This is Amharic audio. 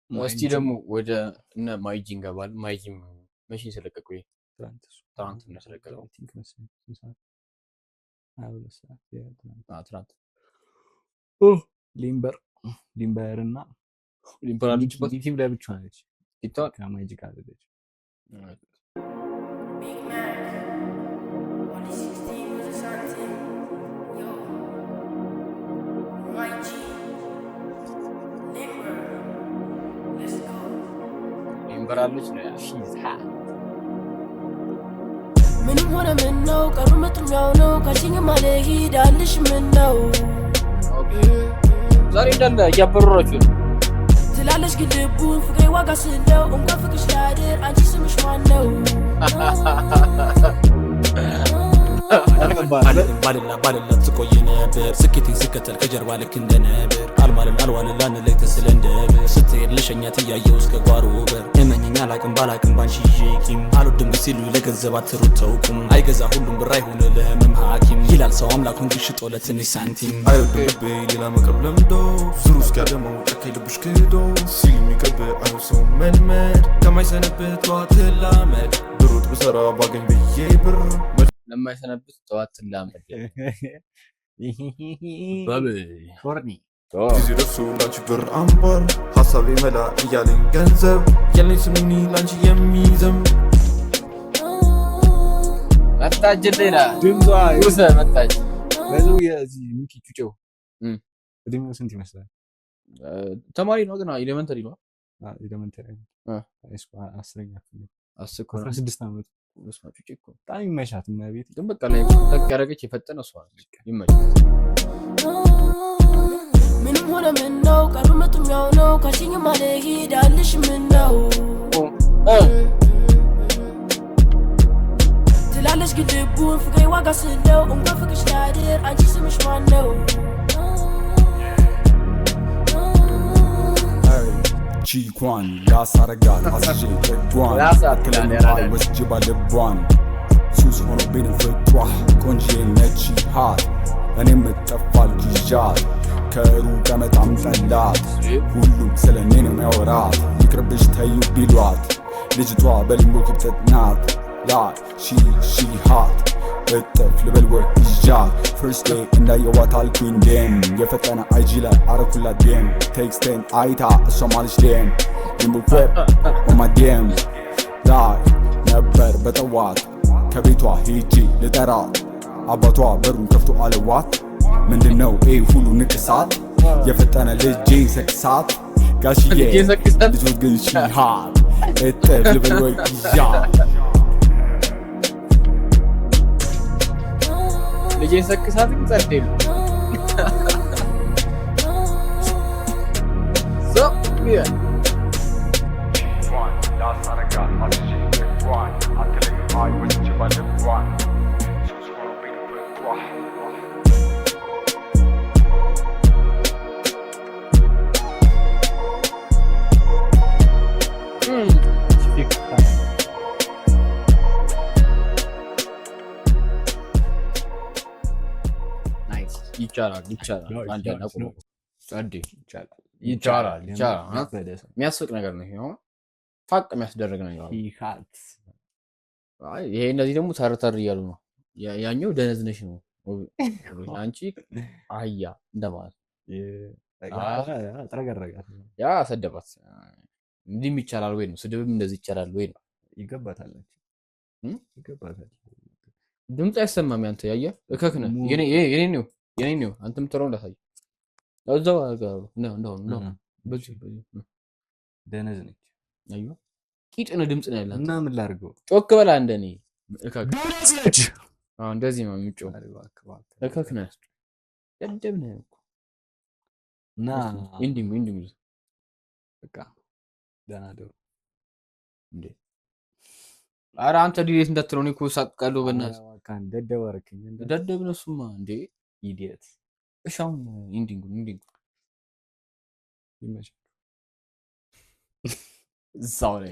እስቲ ደግሞ ወደ እነ ማይጂ እንገባል ማይጂ መቼ ተለቀቀ ትናንት ነው ተለቀቀው ትናንት ሊምበር እና ሊምበር አለችበት ቲም ለብቻ ነች ይታወቅ ከማይጂ ጋር አይደለች ሊምበር አለች ነው ምንም ሆነ ምን ነው ቀሩ መጥኛው ነው ካሽኝ ማለ ሄዳልሽ ምን ነው ዛሬ እንዳለ ያበረራችሁ ትላለሽ ግን ልቡን ፍቅሬ ዋጋ ስለው እንኳን ፍቅሽ ላድር አንቺ ስምሽ ማን ነው ባልላ ትቆይ ነበር ስኬቴን ስከተል ከጀርባ ልክ እንደነበር አልዋልን ላንለይ ተስለ እንደበር ስትሄድ ልሸኛት እያየው እስከ ጓሮ በር እመኝኝ አላቅም ባላቅም ባንቺ ቂም አልወድም ሲሉ ለገንዘብ አትሩተውቁም አይገዛ ሁሉም ብር አይሆን ለህመም ሐኪም ይላል ሰው አምላኩን ግን ሽጦ ለትንሽ ሳንቲም አይወድም ልቤ ሌላ መቅረብ ለምዶ ዙሩ እስኪያደመው ጨካኝ ልብሽ ክዶ ሲል የሚቀብ አይው ሰው መልመድ ከማይሰነብት ጠዋት ላመድ ብሩጥ ብሰራ ባገኝ ብዬ ብር ለማይሰነብት ጠዋት ላመድ ባብ ፎርኒ ጊዜ ደርሶ ላንቺ ብር አምባር ሀሳቤ መላ እያለኝ ገንዘብ ያለኝ ስሙኒ ላንቺ የሚዘም መጣች ሌላ ድምጿ ውሰ መጣች በዙ የዚህ ሚኪ ጩጬው እድሜው ስንት ይመስላል ተማሪ ነው ግን ኤሌመንተሪ ነው ኤሌመንተሪ አይስኮ 10ኛ ክፍል 16 ዓመት መስማት ጩጬ እኮ በጣም ይመሻት እና ቤት ግን በቃ ላይ ተቅ ያደረገች የፈጠነ እሷ ይመቻት ምንም ሆነ ምን ነው ቀሩ መጥኛው ነው ካሽኝ ማለ ሄዳልሽ ምን ነው ትላለሽ ግን ልቡን ፍቅሬ ዋጋ ስለው እንኳን ፍቅሽ ላድር አንቺ ስምሽ ማን ነው ቺኳን ያሳረጋት አስጄ እጓን አትለምባል ወስጅባ ልቧን ሱስ ሆኖብኝ ፍቅሯ ቆንጆ ነች ሃት እኔም እጠፋል ጊዣት ከሩቅ በጣም ጠላት ሁሉም ስለኔ ነው የሚያወራት ይቅርብሽ ተዩ ቢሏት ልጅቷ በሊምቦ ክብጠት ናት ላ ሺ ሃት እጥፍ ልበል ወይ ይዣት ፈርስት ዴይ እንዳየዋት አልኩኝ ዴም የፈጠነ አይጂ ላይ አረኩላት ዴም ቴክስቴን አይታ እሷ ማለች ዴም ሊምቦ ክብ ኦማ ዴም ላይ ነበር በጠዋት ከቤቷ ሄጂ ልጠራት አባቷ በሩን ከፍቶ አለዋት ምንድነው ሁሉ ንቅሳት የፈጠነ ልጄ ሰክሳት ጋሽዬ ልጆች ግን ሺሃት እጥፍ ልበል ወይ ይዣት ልጄ ሰክሳት ግን ጸደይ ሶ ቢያ ይቻላል አንድ ያናቁ ጸዴ ይቻላል የሚያስቅ ነገር ነው ይሄ ፋቅ የሚያስደርግ ነገር ነው ይሄ እነዚህ ደግሞ ተርተር እያሉ ነው ያኛው ደነዝነሽ ነው አንቺ አህያ እንደማለት አጥረገረጋት ያ ሰደባት እንዲህም ይቻላል ወይ ነው ስድብም እንደዚህ ይቻላል ወይ ነው ይገባታል ድምጽ አይሰማም ያንተ ያየ እከክነ የኔ ነው አንተም ተረው እንዳሳይ እዛው ነው በዚህ ደነዝ ነች አዩ ቂጥነ ድምጽ ነው ያላት እና ምን ላድርገው ጮክ በላ እንደኔ እከክ ደነዝ ነች እንደዚህ ነው የሚጮህ እከክነ ደደብነ እኮ እና እንዲም በቃ ደህና ደሩ እንዴ ኧረ አንተ ዲሌት እንዳትለው እኔ እኮ ሳቅቃለሁ በእናትህ ካን ደደበረከኝ ደደብ ነው እሱማ እንዴ ኢዲየት እሻው ኢንዲንግ ይመች እዛው ላይ